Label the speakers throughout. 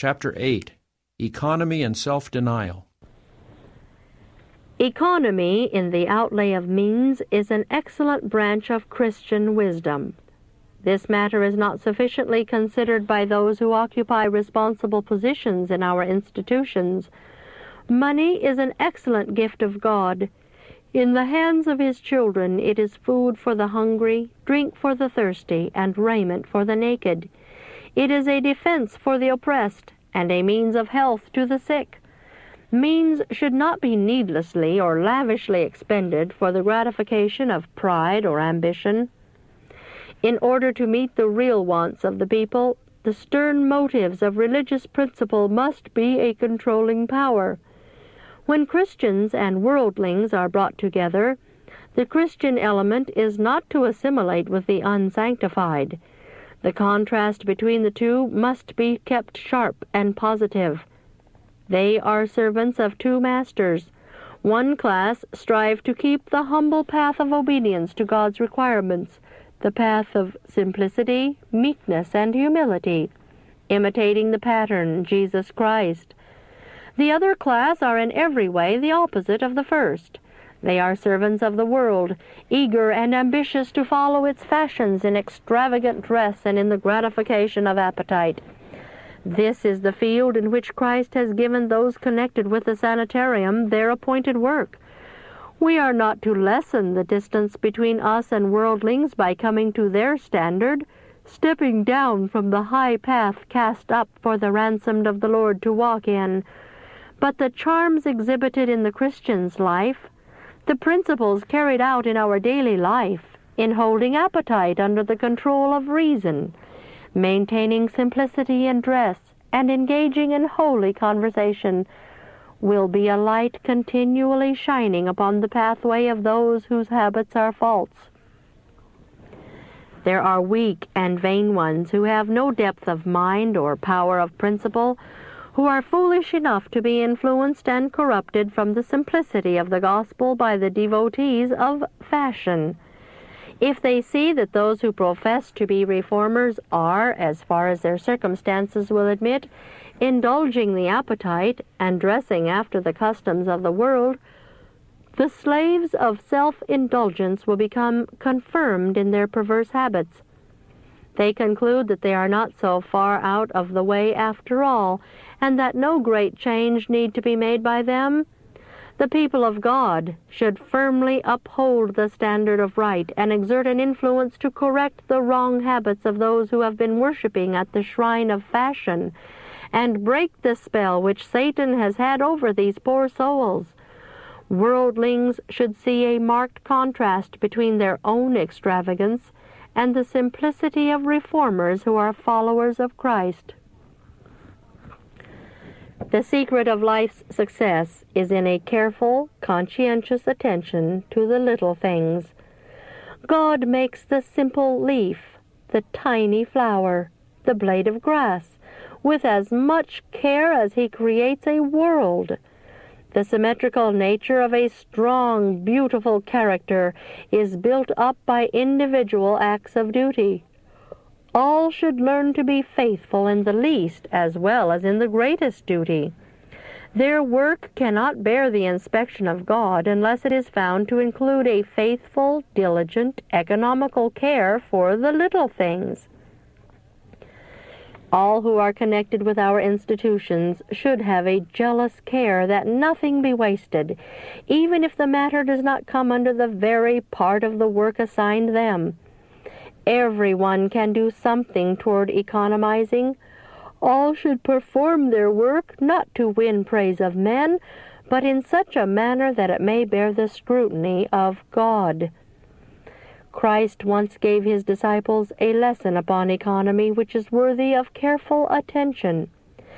Speaker 1: Chapter 8, Economy and Self-Denial.
Speaker 2: Economy in the outlay of means is an excellent branch of Christian wisdom. This matter is not sufficiently considered by those who occupy responsible positions in our institutions. Money is an excellent gift of God. In the hands of His children it is food for the hungry, drink for the thirsty, and raiment for the naked. It is a defense for the oppressed, and a means of health to the sick. Means should not be needlessly or lavishly expended for the gratification of pride or ambition. In order to meet the real wants of the people, the stern motives of religious principle must be a controlling power. When Christians and worldlings are brought together, the Christian element is not to assimilate with the unsanctified. The contrast between the two must be kept sharp and positive. They are servants of two masters. One class strive to keep the humble path of obedience to God's requirements, the path of simplicity, meekness, and humility, imitating the pattern, Jesus Christ. The other class are in every way the opposite of the first. They are servants of the world, eager and ambitious to follow its fashions in extravagant dress and in the gratification of appetite. This is the field in which Christ has given those connected with the sanitarium their appointed work. We are not to lessen the distance between us and worldlings by coming to their standard, stepping down from the high path cast up for the ransomed of the Lord to walk in. But the charms exhibited in the Christian's life, the principles carried out in our daily life, in holding appetite under the control of reason, maintaining simplicity in dress, and engaging in holy conversation, will be a light continually shining upon the pathway of those whose habits are false. There are weak and vain ones who have no depth of mind or power of principle, who are foolish enough to be influenced and corrupted from the simplicity of the gospel by the devotees of fashion. If they see that those who profess to be reformers are, as far as their circumstances will admit, indulging the appetite and dressing after the customs of the world, the slaves of self-indulgence will become confirmed in their perverse habits. They conclude that they are not so far out of the way after all, and that no great change need to be made by them. The people of God should firmly uphold the standard of right and exert an influence to correct the wrong habits of those who have been worshiping at the shrine of fashion, and break the spell which Satan has had over these poor souls. Worldlings should see a marked contrast between their own extravagance and the simplicity of reformers who are followers of Christ. The secret of life's success is in a careful, conscientious attention to the little things. God makes the simple leaf, the tiny flower, the blade of grass, with as much care as He creates a world. The symmetrical nature of a strong, beautiful character is built up by individual acts of duty. All should learn to be faithful in the least as well as in the greatest duty. Their work cannot bear the inspection of God unless it is found to include a faithful, diligent, economical care for the little things. All who are connected with our institutions should have a jealous care that nothing be wasted, even if the matter does not come under the very part of the work assigned them. Everyone can do something toward economizing. All should perform their work not to win praise of men, but in such a manner that it may bear the scrutiny of God. Christ once gave His disciples a lesson upon economy which is worthy of careful attention.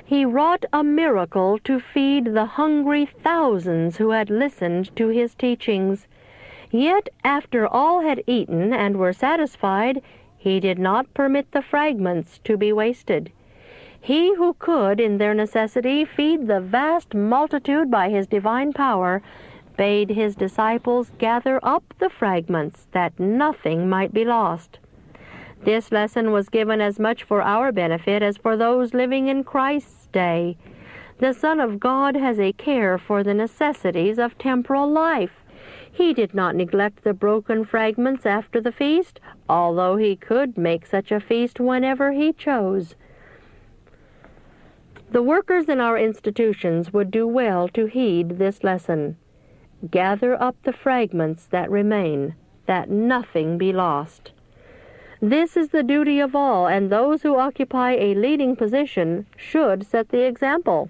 Speaker 2: He wrought a miracle to feed the hungry thousands who had listened to His teachings. Yet after all had eaten and were satisfied, He did not permit the fragments to be wasted. He who could, in their necessity, feed the vast multitude by His divine power, bade His disciples gather up the fragments, that nothing might be lost. This lesson was given as much for our benefit as for those living in Christ's day. The Son of God has a care for the necessities of temporal life. He did not neglect the broken fragments after the feast, although he could make such a feast whenever he chose. The workers in our institutions would do well to heed this lesson. Gather up the fragments that remain, that nothing be lost. This is the duty of all, and those who occupy a leading position should set the example.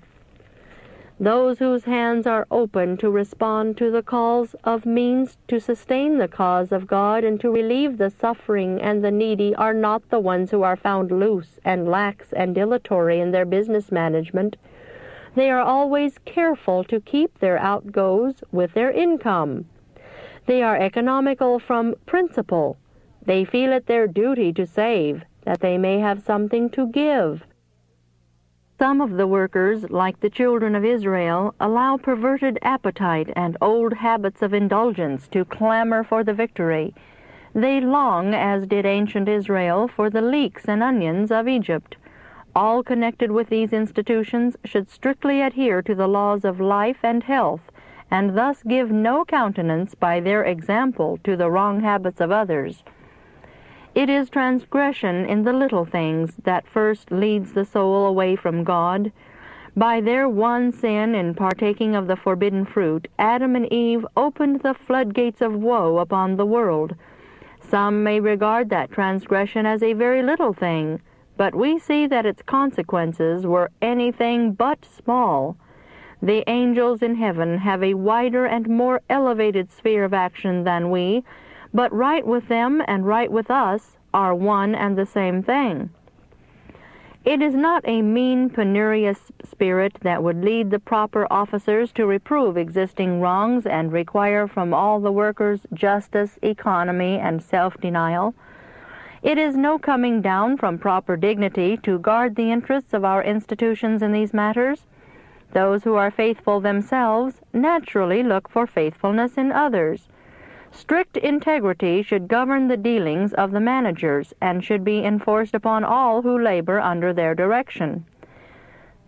Speaker 2: Those whose hands are open to respond to the calls of means to sustain the cause of God and to relieve the suffering and the needy are not the ones who are found loose and lax and dilatory in their business management. They are always careful to keep their outgoes with their income. They are economical from principle. They feel it their duty to save, that they may have something to give. Some of the workers, like the children of Israel, allow perverted appetite and old habits of indulgence to clamor for the victory. They long, as did ancient Israel, for the leeks and onions of Egypt. All connected with these institutions should strictly adhere to the laws of life and health, and thus give no countenance by their example to the wrong habits of others. It is transgression in the little things that first leads the soul away from God. By their one sin in partaking of the forbidden fruit, Adam and Eve opened the floodgates of woe upon the world. Some may regard that transgression as a very little thing, but we see that its consequences were anything but small. The angels in heaven have a wider and more elevated sphere of action than we, but right with them and right with us are one and the same thing. It is not a mean, penurious spirit that would lead the proper officers to reprove existing wrongs and require from all the workers justice, economy, and self-denial. It is no coming down from proper dignity to guard the interests of our institutions in these matters. Those who are faithful themselves naturally look for faithfulness in others. Strict integrity should govern the dealings of the managers and should be enforced upon all who labor under their direction.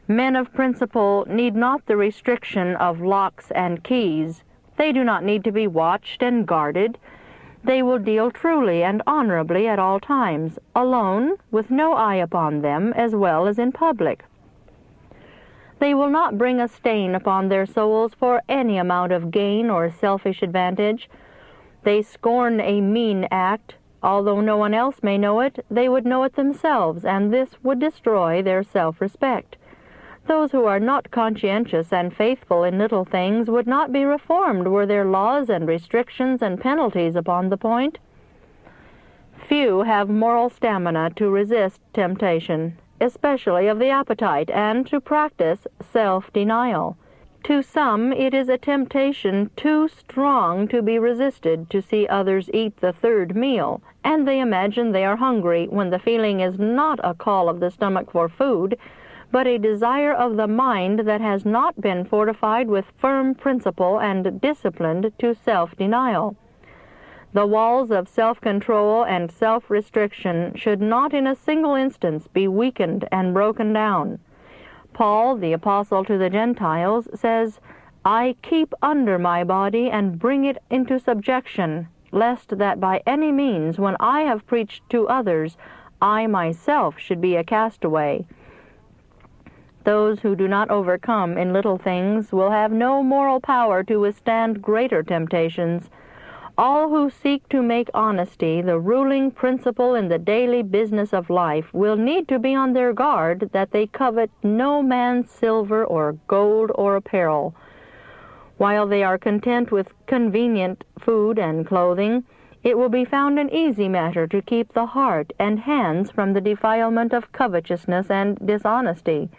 Speaker 2: Men of principle need not the restriction of locks and keys. They do not need to be watched and guarded. They will deal truly and honorably at all times, alone, with no eye upon them, as well as in public. They will not bring a stain upon their souls for any amount of gain or selfish advantage. They scorn a mean act. Although no one else may know it, they would know it themselves, and this would destroy their self-respect. Those who are not conscientious and faithful in little things would not be reformed were there laws and restrictions and penalties upon the point. Few have moral stamina to resist temptation, especially of the appetite, and to practice self-denial. To some it is a temptation too strong to be resisted to see others eat the third meal, and they imagine they are hungry when the feeling is not a call of the stomach for food, but a desire of the mind that has not been fortified with firm principle and disciplined to self-denial. The walls of self-control and self-restriction should not in a single instance be weakened and broken down. Paul, the apostle to the Gentiles, says, "I keep under my body and bring it into subjection, lest that by any means, when I have preached to others, I myself should be a castaway." Those who do not overcome in little things will have no moral power to withstand greater temptations. All who seek to make honesty the ruling principle in the daily business of life will need to be on their guard that they covet no man's silver or gold or apparel. While they are content with convenient food and clothing, it will be found an easy matter to keep the heart and hands from the defilement of covetousness and dishonesty.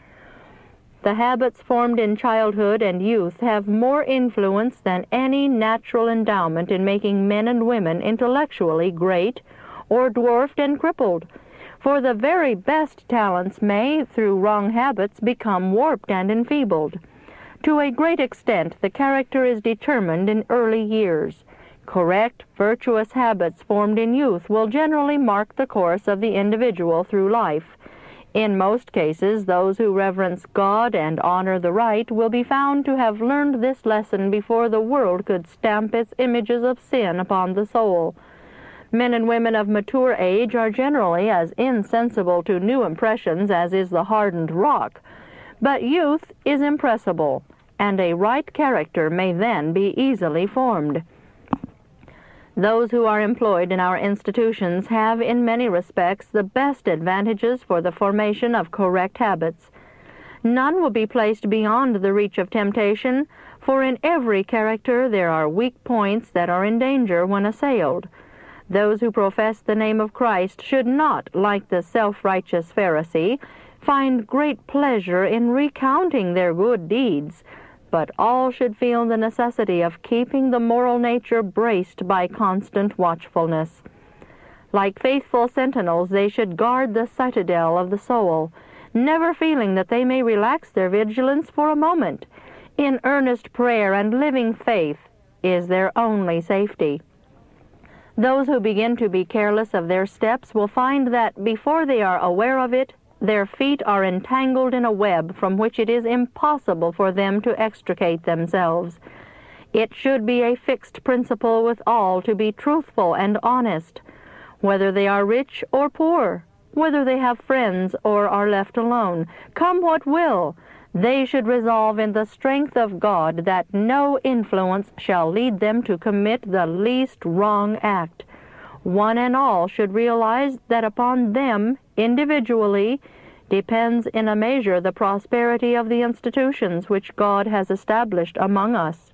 Speaker 2: The habits formed in childhood and youth have more influence than any natural endowment in making men and women intellectually great or dwarfed and crippled, for the very best talents may, through wrong habits, become warped and enfeebled. To a great extent, the character is determined in early years. Correct, virtuous habits formed in youth will generally mark the course of the individual through life. In most cases, those who reverence God and honor the right will be found to have learned this lesson before the world could stamp its images of sin upon the soul. Men and women of mature age are generally as insensible to new impressions as is the hardened rock, but youth is impressible, and a right character may then be easily formed. Those who are employed in our institutions have, in many respects, the best advantages for the formation of correct habits. None will be placed beyond the reach of temptation, for in every character there are weak points that are in danger when assailed. Those who profess the name of Christ should not, like the self-righteous Pharisee, find great pleasure in recounting their good deeds, but all should feel the necessity of keeping the moral nature braced by constant watchfulness. Like faithful sentinels, they should guard the citadel of the soul, never feeling that they may relax their vigilance for a moment. In earnest prayer and living faith is their only safety. Those who begin to be careless of their steps will find that before they are aware of it, their feet are entangled in a web from which it is impossible for them to extricate themselves. It should be a fixed principle with all to be truthful and honest, whether they are rich or poor, whether they have friends or are left alone. Come what will, they should resolve in the strength of God that no influence shall lead them to commit the least wrong act. One and all should realize that upon them, individually, depends in a measure the prosperity of the institutions which God has established among us.